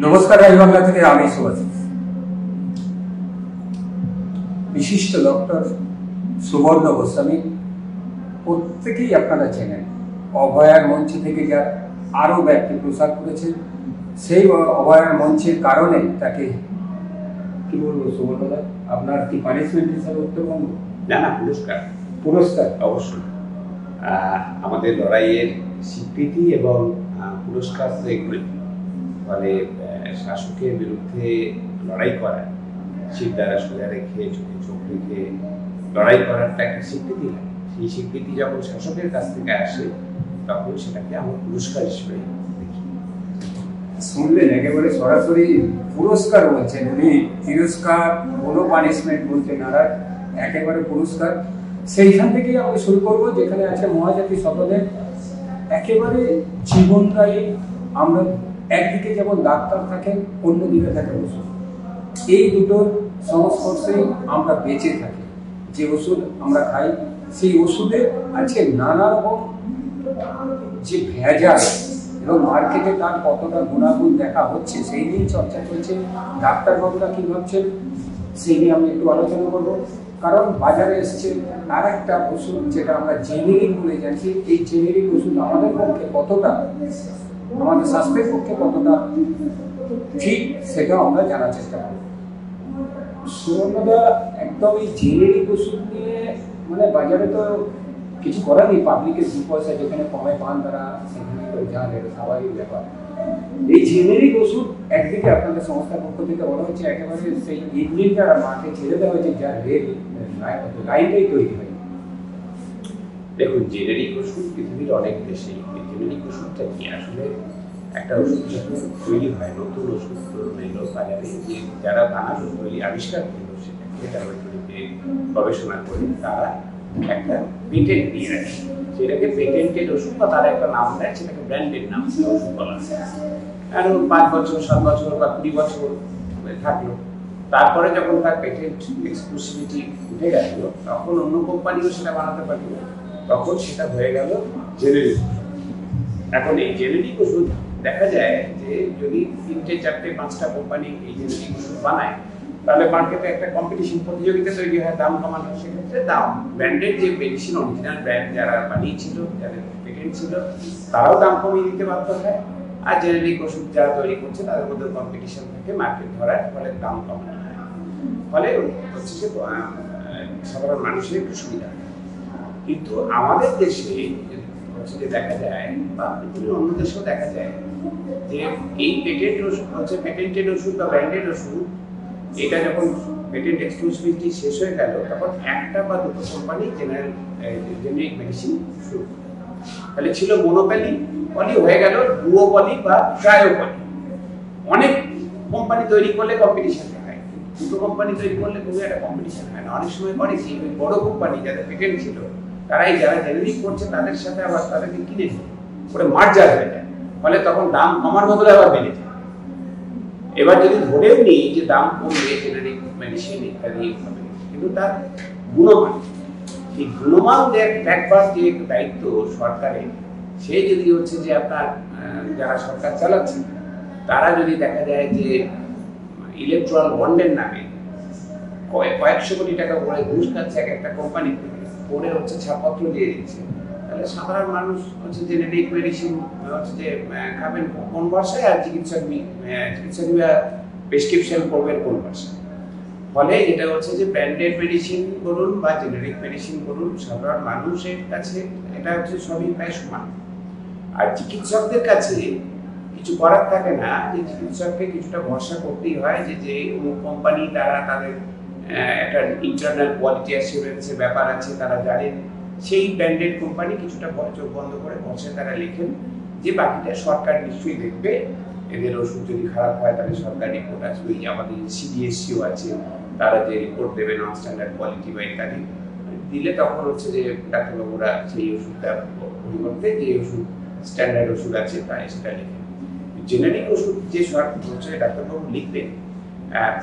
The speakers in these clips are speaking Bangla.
নমস্কার, রাই বাংলা থেকে আমি সুভাষিস। বিশিষ্ট ডক্টর সুবর্ণ গোস্বামী প্রত্যেকেই আপনারা চেনেন। অভয়ার মঞ্চ থেকে যার আরও ব্যক্তি প্রসার করেছেন, সেই অভয়ার মঞ্চের কারণে তাকে কি বলবো সুবর্ণদা, আপনার কি পানিশমেন্ট হিসাবে উত্তরবঙ্গ? না, পুরস্কার অবশ্যই। আমাদের লড়াইয়ের স্বীকৃতি এবং পুরস্কার এগুলি, ফলে শাসকের বিরুদ্ধে লড়াই করা, শির দ্বারা সোজা রেখে চোখে চোখ রেখে লড়াই করারটা একটা স্বীকৃতি হয়। সেই স্বীকৃতি যখন শাসকের কাছ থেকে আসে তখন সেটাকে আমরা পুরস্কার হিসেবে দেখি। শুনলেন, একেবারে সরাসরি পুরস্কার বলছেন উনি। তিরস্কার, কোনো পানিশমেন্ট বলতে নারাজ, একেবারে পুরস্কার। সেইখান থেকেই আমরা শুরু করবো, যেখানে আছে মহাজাতি শপথের একেবারে জীবনদায়ী। আমরা একদিকে যেমন ডাক্তার থাকেন, অন্যদিকে থাকে ওষুধ। এই দুটোর সংস্পর্শে আমরা বেঁচে থাকি। যে ওষুধ আমরা খাই, সেই ওষুধে আজকে নানা রকম যে ভেজাল এবং মার্কেটে তার কতটা গুণাগুণ দেখা হচ্ছে, সেই নিয়েই চর্চা চলছে। ডাক্তারবাবুরা কী ভাবছেন সেই নিয়ে আমি একটু আলোচনা করবো। কারণ বাজারে এসছে আর একটা ওষুধ, যেটা আমরা জেনেরিক বলে জানছি। এই জেনেরিক ওষুধ আমাদের পক্ষে কতটা, আমাদের স্বাস্থ্যের পক্ষে কতটা ঠিক, সেটাও আমরা জানার চেষ্টা করব। সুবর্ণদা, একদম এই জেনেরিক ওষুধ নিয়ে মানে বাজারে তো কিছু করার নেই। পাবলিকের 2 পয়সা যেখানে কমে পান তারা সেখানে তো যান, এটা স্বাভাবিক ব্যাপার। এই জেনেরিক ওষুধ একদিকে আপনাদের সংস্থার পক্ষ থেকে বলা হচ্ছে একেবারে সেই ইঞ্জিনটা মাঠে ছেড়ে দেওয়া হয়েছে, যার রেল লাইনটাই তৈরি হয়। দেখুন, জেনেরিক ওষুধ পৃথিবীর অনেক দেশেই। জেনেরিক ওষুধটা কি আসলে একটা ওষুধ যখন তৈরি হয়, নতুন ওষুধ এলো বাজারে, যে যারা বানানো তৈরি আবিষ্কার করলো সেটাকে ল্যাবরেটরিতে গবেষণা করে তারা একটা পেটেন্ট দিয়ে রাখে। সেটাকে পেটেন্টেড ওষুধ বা তারা একটা নাম দেয়, সেটাকে ব্র্যান্ডেড নাম ওষুধ বলা হয়। কারণ 5 বছর 7 বছর বা 20 বছর থাকলো, তারপরে যখন তার পেটেন্ট এক্সক্লুসিভিটি উঠে গেল, তখন অন্য কোম্পানিও সেটা বানাতে পারবে, তখন সেটা হয়ে গেল জেনেরিক। এখন এই জেনেরিক ওষুধ দেখা যায় যে যদি 3টে 4টে 5টা কোম্পানি এই জেনেরিক ওষুধ বানায়, তাহলে মার্কেটে একটা কম্পিটিশন, প্রতিযোগিতা তৈরি হয় দাম কমানোর। সেক্ষেত্রে দাম ব্র্যান্ডেড যে মেডিসিন, অরিজিনাল ব্র্যান্ড যারা বানিয়েছিল, যাদের পেটেন্ট ছিল, তারাও দাম কমিয়ে দিতে বাধ্য হয়। আর জেনেরিক ওষুধ যারা তৈরি করছে তাদের মধ্যে কম্পিটিশন থাকে মার্কেট ধরার, ফলে দাম কমানো হয়। ফলে হচ্ছে যে সাধারণ মানুষের একটু সুবিধা। কিন্তু আমাদের দেশে হচ্ছে যে দেখা যায়, বা পৃথিবীর অন্য দেশেও দেখা যায়, যে এই পেটেন্ট ওষুধ হচ্ছে পেটেন্টেড ওষুধ বা ব্র্যান্ডেড ওষুধ, এটা যখন পেটেন্ট এক্সক্লুসিভিটি শেষ হয়ে গেল, তখন 1টা বা 2টো কোম্পানি জেনেরিক মেডিসিন শুরু করে। তাহলে ছিল মোনোপলি, পলি হয়ে গেল ডুওপলি বা ট্রায়োপলি। অনেক কোম্পানি তৈরি করলে কম্পিটিশন হয়, 2টো কোম্পানি তৈরি করলে খুব একটা কম্পিটিশন হয় না। অনেক সময় করে কি, বড় কোম্পানি যাদের পেটেন্ট ছিল, তারাই যারা জেনেরিক করছে তাদের সাথে আবার তাদেরকে কিনে করে মার্জার হয়ে যায়। ফলে তখন দাম কমার বদলে আবার বেড়ে যায়। এবার যদি ধরেও নিই যে দাম কমবে জেনেরিক মেডিসিন ইত্যাদি হবে, কিন্তু তার গুণমান, এই গুণমান দেখবার যে দায়িত্ব সরকারের, সে যদি হচ্ছে যে আপনার যারা সরকার চালাচ্ছে তারা যদি দেখা যায় যে ইলেকট্রাল বন্ডের নামে কয়েকশো কোটি টাকা করে ঘুষ খাচ্ছে এক একটা কোম্পানি থেকে, করে হচ্ছে ছাড়পত্র দিয়ে দিচ্ছে, তাহলে সাধারণ মানুষ হচ্ছে জেনেরিক মেডিসিন হচ্ছে যে খাবেন কোন ভাষায়, আর চিকিৎসকরা প্রেসক্রিপশন করবেন কোন ভাষায়। ফলে এটা হচ্ছে যে ব্র্যান্ডেড মেডিসিন বলুন বা জেনেরিক মেডিসিন বলুন, সাধারণ মানুষের কাছে এটা হচ্ছে সবই প্রায় সমান। আর চিকিৎসকদের কাছে কিছু করার থাকে না, যে চিকিৎসককে কিছুটা ভরসা করতেই হয় যে কোম্পানি তারা তাদের একটা ইন্টারনাল কোয়ালিটি অ্যাসিউরেন্সের ব্যাপার আছে, তারা জানেন। সেই ব্র্যান্ডেড কোম্পানি কিছুটা চোখ বন্ধ করে বসে তারা লেখেন যে বাকিটা সরকার নিশ্চয়ই দেখবে, এদের ওষুধ যদি খারাপ হয় তাহলে সরকার রিপোর্ট আসবে। আমাদের সিডিএসসিও আছে, তারা যে রিপোর্ট দেবে নন স্ট্যান্ডার্ড কোয়ালিটি বা ইত্যাদি দিলে, তখন হচ্ছে যে ডাক্তারবাবুরা সেই ওষুধটা পরিবর্তে যে ওষুধ স্ট্যান্ডার্ড ওষুধ আছে তাই সেটা লেখেন। জেনেরিক ওষুধ যে হচ্ছে ডাক্তারবাবু লিখবেন,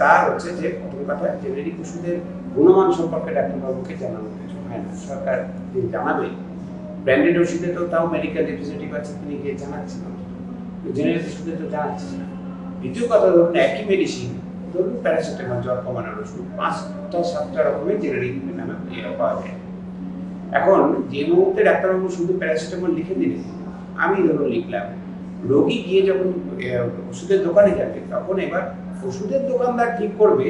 তার হচ্ছে যে প্রথম কথা, জেনেরিক ওষুধের গুণমান সম্পর্কে ডাক্তারবাবুকে জানানো কিছু হয় না। সরকার যে জানাবে, ব্র্যান্ডেড ওষুধে তো তাও মেডিকেল রিপ্রেজেন্টেটিভ আছে, তিনি গিয়ে জানাচ্ছেন, জেনারেল ওষুধে তো জানাচ্ছেন না। দ্বিতীয় কথা ধরুন একই মেডিসিন, ধরুন প্যারাসিটামল জ্বর কমানোর ওষুধ 5টা-7টা রকমের জেনারিক নামে পাওয়া যায়। এখন যে মুহূর্তে ডাক্তারবাবু শুধু প্যারাসিটামল লিখে দিলেন, আমি ধরুন লিখলাম, রোগী গিয়ে যখন ওষুধের দোকানে যাবে তখন এবার ওষুধের দোকানদার ঠিক করবে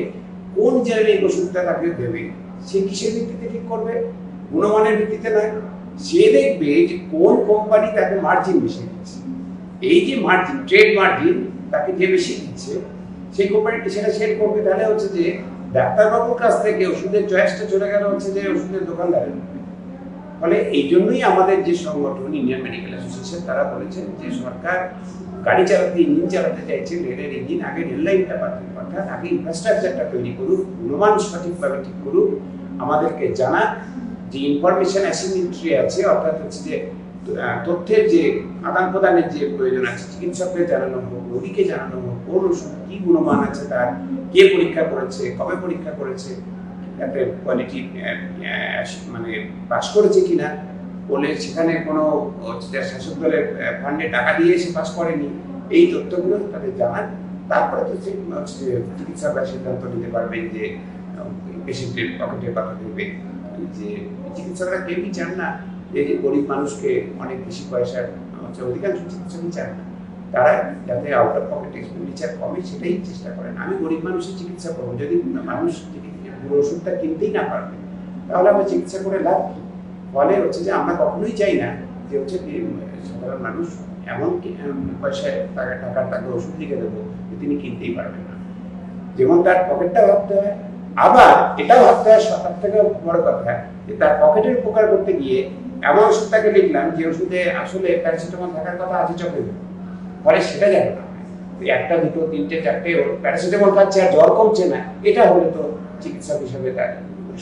কোন জেনারিক ওষুধটা তাকে দেবে। সে কিসের ভিত্তিতে ঠিক করবে? গুণমানের ভিত্তিতে নয়। সে দেখবে যে কোন কোম্পানি তাকে মার্জিন বেশি দিচ্ছে। এই যে মার্জিন, ট্রেড মার্জিন তাকে যে বেশি দিচ্ছে সেই কোম্পানিটি সেটা সেল করবে। তাহলে হচ্ছে যে ডাক্তারবাবুর কাছ থেকে ওষুধের চয়েসটা চলে গেল হচ্ছে যে ওষুধের দোকানদারের। ফলে এই জন্যই আমাদের যে সংগঠন ইন্ডিয়ান মেডিকেল অ্যাসোসিয়েশন তারা বলেছেন যে সরকার গাড়ি চালাতে, ইঞ্জিন চালাতে চাইছে রেলের ইঞ্জিন, আগে রেল লাইনটা পাঠান, অর্থাৎ আগে ইনফ্রাস্ট্রাকচারটা তৈরি করুক, গুণমান সঠিকভাবে ঠিক করুক, আমাদেরকে জানাক যে ইনফরমেশন অ্যাসিমিট্রি আছে, অর্থাৎ হচ্ছে যে তথ্যের যে আদান প্রদানের যে প্রয়োজন আছে, চিকিৎসককে জানানো হোক, রোগীকে জানানো হোক কোন ওষুধ কি গুণমান আছে, তার কে পরীক্ষা করেছে, কবে পরীক্ষা করেছে, একটা কোয়ালিটি মানে পাস করেছে কিনা, বলে সেখানে কোনো শাসক দলের ফান্ডে টাকা দিয়ে এসে পাস করেনি, এই তথ্যগুলো তাদের জানান। তারপরে তো চিকিৎসকরা সিদ্ধান্ত নিতে পারবেন যে পেশেন্টের পকেটের কথা ভেবে। যে চিকিৎসকরা কেউই চান না যে গরিব মানুষকে অনেক বেশি পয়সার, অধিকাংশ চিকিৎসকই চান না, তারা যাতে আউট অফ পকেট এক্সপেন্ডিচার কমে সেটাই চেষ্টা করেন। আমি গরিব মানুষের চিকিৎসা করবো, যদি মানুষ পুরো ওষুধটা কিনতেই না পারবে তাহলে আমরা চিকিৎসা করে লাভ কি? ফলে হচ্ছে যে আমরা কখনোই চাই না যে হচ্ছে সাধারণ মানুষ এমন পয়সায় তাকে ওষুধ লিখে দেবো যে তিনি কিনতেই পারবেন না। যেমন তার পকেটটা ভাবতে হয়, আবার এটাও ভাবতে হয় সব থেকে বড় কথা যে তার পকেটের উপকার করতে গিয়ে এমন ওষুধ তাকে লিখলাম যে ওষুধে আসলে প্যারাসিটামল থাকার কথা আছে চোখে, ফলে সেটা যাবে না। একটা, দুটো, তিনটে, চারটে প্যারাসিটামল খাচ্ছে আর জ্বর কমছে না, এটা হলে তো চিকিৎসক হিসেবে তার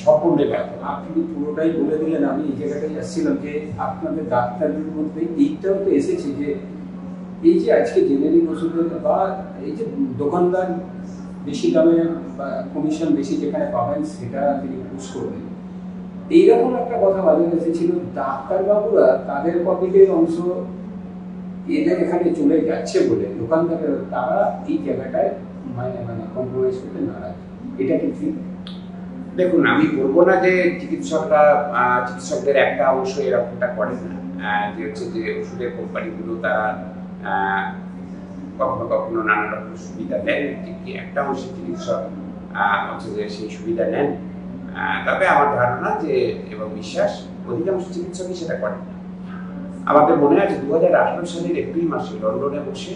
সম্পূর্ণ ব্যর্থ। আপনি পুরোটাই বলে দিলেন। আমি এই জায়গাটাই আসছিলাম যে আপনাদের ডাক্তারদের মধ্যে এইটাও তো এসেছে যে এই যে আজকে জেনারিক ওষুধের বা এই যে দোকানদার বেশি দামে বা কমিশন বেশি যেখানে পাবেন সেটা তিনি পুশ করবেন, এইরকম একটা কথা বাজারে এসেছিল। ডাক্তারবাবুরা তাদের পকেটের অংশ এদের এখানে চলে যাচ্ছে বলে দোকানদারের তারা এই জায়গাটায় মানে কম্প্রোমাইজ করতে নারাজ। এটা কি ঠিক? দেখুন, আমি বলবো না যে চিকিৎসকদের একটা অংশ এরকমটা করেন না, যে হচ্ছে যে ওষুধের কোম্পানিগুলো তারা কখনো কখনো নানা রকম সুবিধা দেন, ঠিকই একটা অংশের চিকিৎসক হচ্ছে যে সেই সুবিধা নেন। তবে আমার ধারণা যে এবং বিশ্বাস অধিকাংশ চিকিৎসকই সেটা করেন না। আমাদের মনে আছে 2018 সালের এপ্রিল মাসে লন্ডনে বসে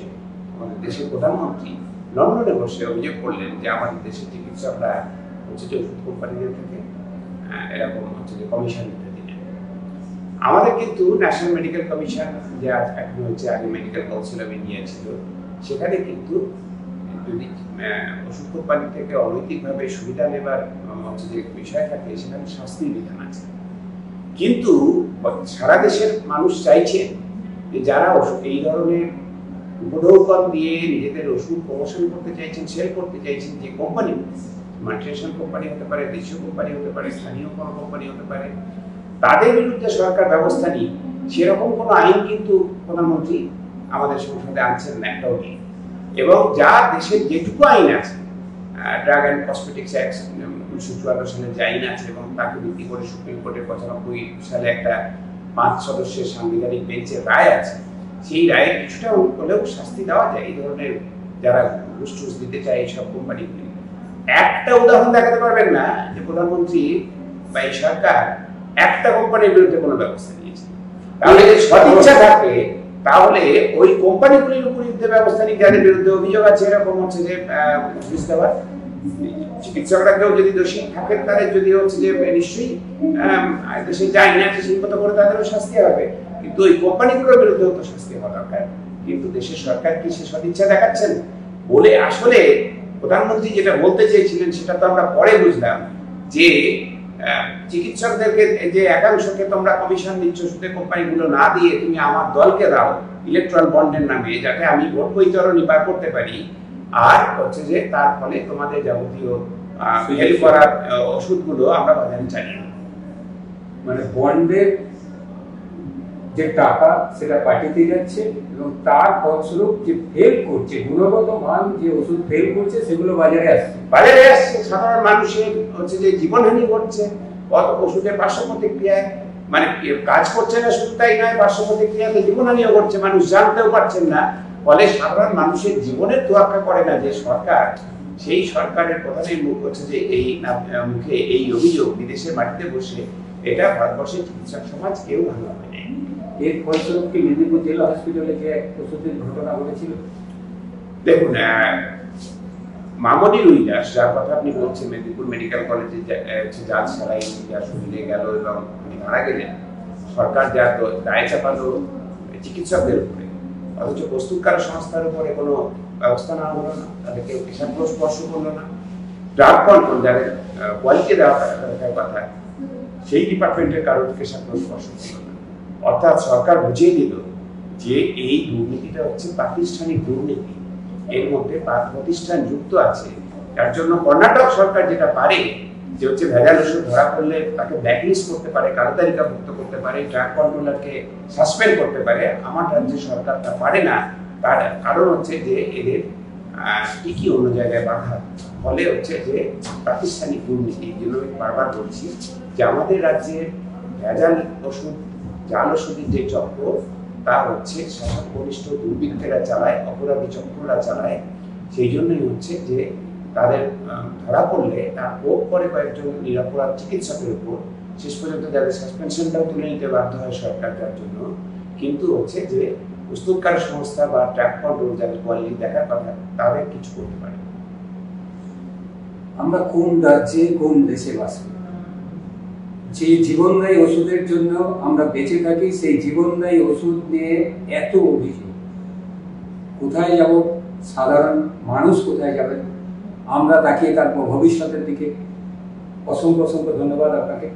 আমাদের দেশের প্রধানমন্ত্রী লন্ডনে বসে অভিযোগ করলেন যে আমাদের দেশের চিকিৎসকরা হচ্ছে যে ওষুধ কোম্পানিদের থেকে এরকম হচ্ছে যে কমিশন নিতে দিলেন। আমাদের কিন্তু ন্যাশনাল মেডিকেল কমিশন, যে এখন হচ্ছে আগে মেডিকেল কাউন্সিল অফ ইন্ডিয়া ছিল, সেখানে কিন্তু যদি ওষুধ কোম্পানি থেকে অনৈতিকভাবে সুবিধা নেবার হচ্ছে যে বিষয় থাকে সেখানে শাস্তির বিধান আছে। কিন্তু সারা দেশের মানুষ চাইছেন যে যারা এই ধরনের উপঢৌকন দিয়ে নিজেদের ওষুধ প্রমোশন করতে চাইছেন, সেল করতে চাইছেন, যে কোম্পানি, মাল্টিনেশনাল কোম্পানি হতে পারে, দেশীয় কোম্পানি হতে পারে, স্থানীয় কোনো কোম্পানি হতে পারে, তাদের বিরুদ্ধে সরকার ব্যবস্থা নিয়ে সেরকম কোনো আইন কিন্তু প্রধানমন্ত্রী আমাদের সংসদে আনছেন না, একটাও নেই। এবং যা দেশের যেটুকু আইন আছে, ড্রাগ অ্যান্ড কসমেটিক্স অ্যাক্ট 1954 সালে যে আইন আছে এবং তাকে ভিত্তি করে সুপ্রিম কোর্টের 95 সালে একটা 5 সদস্যের সাংবিধানিক বেঞ্চের রায় আছে, সেই রায়ে কিছুটা হলেও শাস্তি দেওয়া যায় এই ধরনের যারা ঘুষ টুস দিতে চায় এইসব কোম্পানিগুলি। একটা উদাহরণ দেখাতে পারবেন না যে প্রধানমন্ত্রী বা এই সরকার একটা কোম্পানির বিরুদ্ধে কোনো ব্যবস্থা নিয়েছে। তাহলে যদি সদিচ্ছা থাকে তাহলে ওই কোম্পানিগুলির বিরুদ্ধে ব্যবস্থা নিয়ে যাদের বিরুদ্ধে অভিযোগ আছে এরকম হচ্ছে যে ঘুষ দেওয়ার, চিকিৎসকরা কেউ যদি দোষী থাকে তাদের যদি হচ্ছে যে নিশ্চয়ই দেশে যে আইন আছে সেই মতো করে তাদেরও শাস্তি হবে, কিন্তু ওই কোম্পানিগুলোর বিরুদ্ধেও তো শাস্তি হওয়া দরকার। কিন্তু দেশের সরকার কি সে সদিচ্ছা দেখাচ্ছেন বলে আসলে প্রধানমন্ত্রী যেটা বলতে চেয়েছিলেন সেটা তো আমরা পরে বুঝলাম যে চিকিৎসকদেরকে যে একাংশকে তোমরা কমিশন দিচ্ছ শুধু কোম্পানিগুলো না দিয়ে তুমি আমার দলকে দাও ইলেকট্রাল বন্ডের নামে, যাতে আমি ভোট বৈতরণী পার করতে পারি, আর হচ্ছে যে তার ফলে তোমাদের যাবতীয় হেল্প করার ওষুধগুলো আমরা বাজারে চালিয়ে। মানে বন্ডের যে টাকা সেটা পার্টিতে যাচ্ছে এবং তার ফলস্বরূপ যে ফেল করছে, গুণগত মান যে ওষুধ ফেল করছে সেগুলো বাজারে আসছে। সাধারণ মানুষের হচ্ছে যে জীবনহানি ঘটছে ওষুধের পার্শ্ব প্রতিক্রিয়ায়, মানে কাজ করছে না শুধু তাই নয়, পার্শ্ব প্রতিক্রিয়াতে জীবনহানিও ঘটছে, মানুষ জানতেও পারছেন না। ফলে সাধারণ মানুষের জীবনের তোয়াক্কা করে না যে সরকার, সেই সরকারের প্রধানের মুখ হচ্ছে যে এই মুখে এই অভিযোগ বিদেশের মাটিতে বসে, এটা ভারতবর্ষের চিকিৎসক সমাজ কেউ ভালো হয় না। এর ফলস্বরূপ কি মেদিনীপুর জেলা হসপিটালে যে ওষুধের ঘটনা ঘটেছিল? দেখুন, মামনি রুইদাস যার কথা আপনি বলছেন, মেদিনীপুর মেডিকেল কলেজে জাল সালাই যা শরীরে গেল এবং উনি মারা গেলেন, সরকার যা দায় চাপালো চিকিৎসকদের উপরে, অথচ প্রস্তুতকারক সংস্থার উপরে কোনো ব্যবস্থা নেওয়া হলো না, তাদেরকে পেশাগ্রহ স্পর্শ করলো না। ড্রাগ কন্ট্রোল যাদের কোয়ালিটি দেওয়া কথা, সেই ডিপার্টমেন্টের কারোর পেশাগ্রহ স্পর্শ করলো না। অর্থাৎ সরকার বুঝিয়ে দিল যে এই দুর্নীতিটা হচ্ছে প্রাতিষ্ঠানিক দুর্নীতি, এর মধ্যে প্রতিষ্ঠান যুক্ত আছে। তার জন্য কর্ণাটক সরকার যেটা পারে যে হচ্ছে ভেজাল ওষুধ ধরা পড়লে তাকে ব্ল্যাকলিস্ট করতে পারে, কালো তালিকাভুক্ত করতে পারে, ড্রাগ কন্ট্রোলারকে সাসপেন্ড করতে পারে, আমার রাজ্যের সরকার তা পারে না। তার কারণ হচ্ছে যে এদের কি অন্য জায়গায় বাধা, ফলে হচ্ছে যে প্রাতিষ্ঠানিক দুর্নীতি। এই জন্য আমি বারবার বলছি যে আমাদের রাজ্যে ভেজাল ওষুধ, জাল ওষুধের যে চক্র, তা হচ্ছে শাসক ঘনিষ্ঠ দুর্বৃত্তেরা চালায়, অপরাধী চক্ররা চালায়। সেই জন্যই হচ্ছে যে তাদের ধরা পড়লে তার ভোগ করে কয়েকজন নিরপরাধ চিকিৎসকের উপর, শেষ পর্যন্ত যাদের সাসপেনশনটাও তুলে নিতে বাধ্য হয় সরকার তার জন্য। কিন্তু হচ্ছে যে প্রস্তুতকারী সংস্থা বা ট্র্যাক কন্ট্রোল যাদের কোয়ালিটি দেখার কথা, তাদের কিছু করতে পারে। আমরা কোন রাজ্যে কোন দেশে বাস করি? যে জীবনদায়ী ওষুধের জন্য আমরা বেঁচে থাকি, সেই জীবনদায়ী ওষুধ নিয়ে এত অভিযোগ, কোথায় যাব? সাধারণ মানুষ কোথায় যাবেন? আমরা তাকিয়ে তার ভবিষ্যতের দিকে। অসংখ্য অসংখ্য ধন্যবাদ আপনাকে।